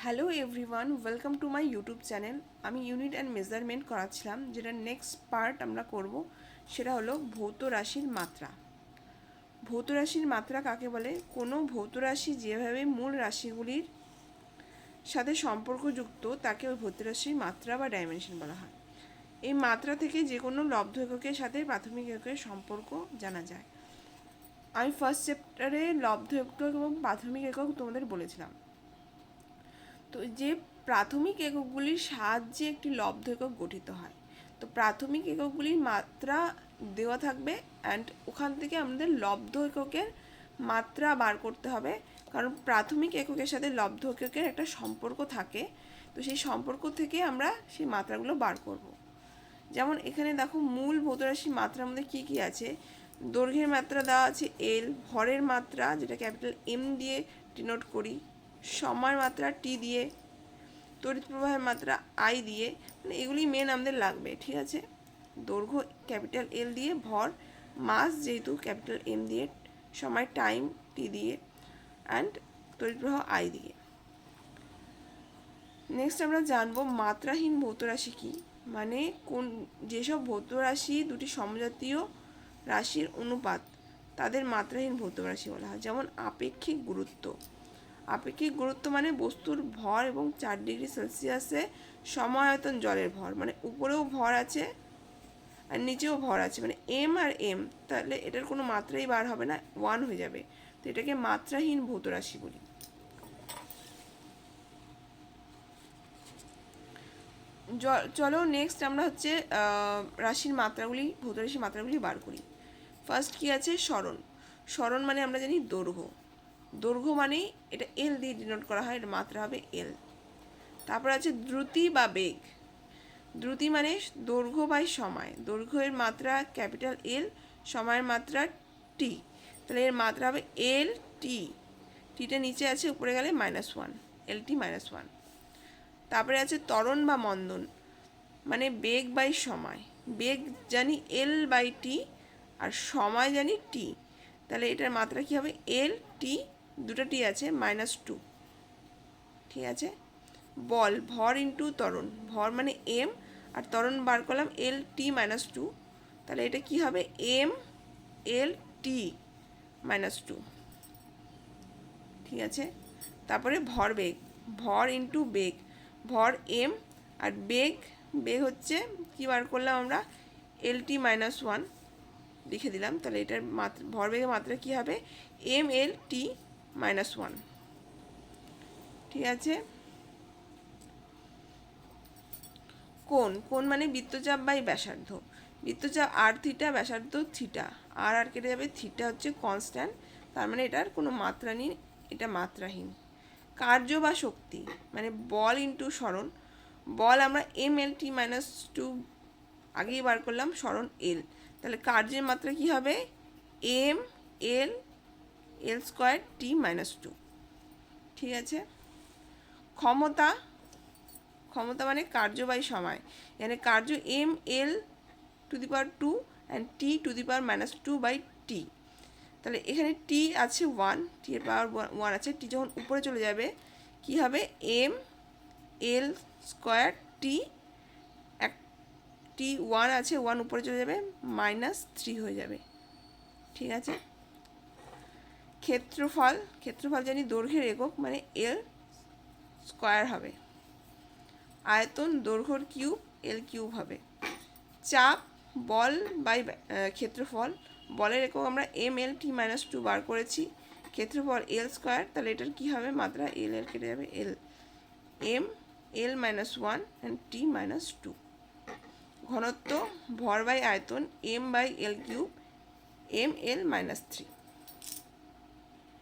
Hello everyone, welcome to my YouTube channel. আমি unit and measurement করাচ্ছিলাম, যেটা next part আমরা করব, সেটা হলো ভৌত রাশির মাত্রা। ভৌত রাশির মাত্রা কাকে বলে? কোনো ভৌত রাশি যেভাবে মূল রাশিগুলির সাথে সম্পর্কযুক্ত তাকে ওই ভৌত রাশির মাত্রা বা ডাইমেনশন বলা হয়। এই মাত্রা থেকে যে কোনো লব্ধ এককের সাথে প্রাথমিক এককের সম্পর্ক জানা যায়। আমি ফার্স্ট চ্যাপ্টারে লব্ধ একক এবং প্রাথমিক একক তোমাদের বলেছিলাম। তো যে প্রাথমিক এককগুলির সাহায্যে একটি লব্ধ একক গঠিত হয়। তো প্রাথমিক এককগুলির মাত্রা দেওয়া থাকবে অ্যান্ড ওখান থেকে আমাদের লব্ধ এককের মাত্রা বার করতে হবে, কারণ প্রাথমিক এককের সাথে লব্ধ এককের একটা সম্পর্ক থাকে। তো সেই সম্পর্ক থেকে আমরা সেই মাত্রাগুলো বার করব। যেমন এখানে দেখো, মূল ভৌত রাশির মাত্রার মধ্যে কী কী আছে? দৈর্ঘ্যের মাত্রা দেওয়া আছে এল, ভরের মাত্রা যেটা ক্যাপিটাল এম দিয়ে ডিনোট করি, সময়ের মাত্রা টি দিয়ে, তড়িৎ প্রবাহের মাত্রা আই দিয়ে, মানে এগুলি মেন আমাদের লাগবে। ঠিক আছে, দৈর্ঘ্য ক্যাপিটাল এল দিয়ে, ভর মাস যেহেতু ক্যাপিটাল এম দিয়ে, সময় টাইম টি দিয়ে, অ্যান্ড তড়িৎ প্রবাহ আই দিয়ে। নেক্সট আমরা জানবো মাত্রাহীন ভৌত রাশি কী, মানে কোন যেসব ভৌত রাশি দুটি সমজাতীয় রাশির অনুপাত তাদের মাত্রাহীন ভৌত রাশি বলা হয়। যেমন আপেক্ষিক গুরুত্ব। আপেক্ষিক গুরুত্ব মানে বস্তুর ভর এবং 4 ডিগ্রি সেলসিয়াসে সমায়তন জলের ভর, মানে উপরেও ভর আছে আর নিচেও ভর আছে, মানে এম আর এম, তাহলে এটার কোনো মাত্রাই বার হবে না, 1 হয়ে যাবে। তো এটাকে মাত্রাহীন ভৌত রাশি বলি। চলো নেক্সট আমরা হচ্ছে রাশির মাত্রাগুলি, ভৌত রাশির মাত্রাগুলি বার করি। ফার্স্ট কি আছে? স্মরণ। স্মরণ মানে আমরা জানি দৈর্ঘ্য। দৈর্ঘ্য মানেই এটা এল দিয়ে ডিনোট করা হয়, এটা মাত্রা হবে এল। তারপর আছে দ্রুতি বা বেগ। দ্রুতি মানে দৈর্ঘ্য বাই সময়। দৈর্ঘ্যের মাত্রা ক্যাপিটাল এল, সময়ের মাত্রা টি, তাহলে এর মাত্রা হবে এল টি। টিটা নিচে আছে, উপরে গেলে -1, এল টি -1। তারপরে আছে ত্বরণ বা মন্দন, মানে বেগ বাই সময়। বেগ জানি এল বাই টি, আর সময় জানি টি, তাহলে এটার মাত্রা কী হবে? এল টি, দুটো টি আছে, -2। ঠিক আছে। বল, ভর ইন্টু ত্বরণ। ভর মানে এম, আর ত্বরণ বার করলাম এল টি -2, তাহলে এটা কি হবে? এম এল টি -2। ঠিক আছে। তারপরে ভর বেগ, ভর ইন্টু বেগ। ভর এম আর বেগ, বেগ হচ্ছে কি বার করলাম আমরা? এল টি -1 লিখে দিলাম, তাহলে এটার মাত্রা, ভর বেগের মাত্রা কী হবে? এম এল টি -1। ঠিক আছে। কোণ, কোণ মানে বৃত্তচাপ বাই ব্যাসার্ধ। বৃত্তচাপ আর থিটা, ব্যাসার্ধ থিটা, আর কেটে যাবে, থিটা হচ্ছে কনস্ট্যান্ট, তার মানে এটার কোনো মাত্রা নেই, এটা মাত্রাহীন। কার্য বা শক্তি মানে বল ইন্টু সরণ। বল আমরা এম এল টি -2 আগেই বার করলাম, সরণ এল, তাহলে কার্যের মাত্রা কি হবে? এম এল এল স্কোয়ার টি -2। ঠিক আছে। ক্ষমতা, ক্ষমতা মানে কার্য বাই সময়। এখানে কার্য M L to the power 2 and T to the power -2 by T, তাহলে এখানে টি আছে 1, টি এর পাওয়ার 1 আছে, টি যখন উপরে চলে যাবে কি হবে? এম এল স্কোয়ার টি, এক টি 1 আছে, 1 উপরে চলে যাবে, -3 হয়ে যাবে। ঠিক আছে। ক্ষেত্রফল, ক্ষেত্রফল জানি দৈর্ঘ্যের একক, মানে এল স্কোয়ার হবে। আয়তন, দৈর্ঘ্যর কিউব, এল কিউব হবে। চাপ, বল বাই ক্ষেত্রফল। বলের একক আমরা এম এল টি -2 বার করেছি, ক্ষেত্রফল এল স্কোয়ার, তাহলে এটার কী হবে? মাত্রা এল এল কেটে যাবে, এল এম এল -1 অ্যান্ড টি -2। ঘনত্ব, ভর বাই আয়তন, M by L cube, M L -3।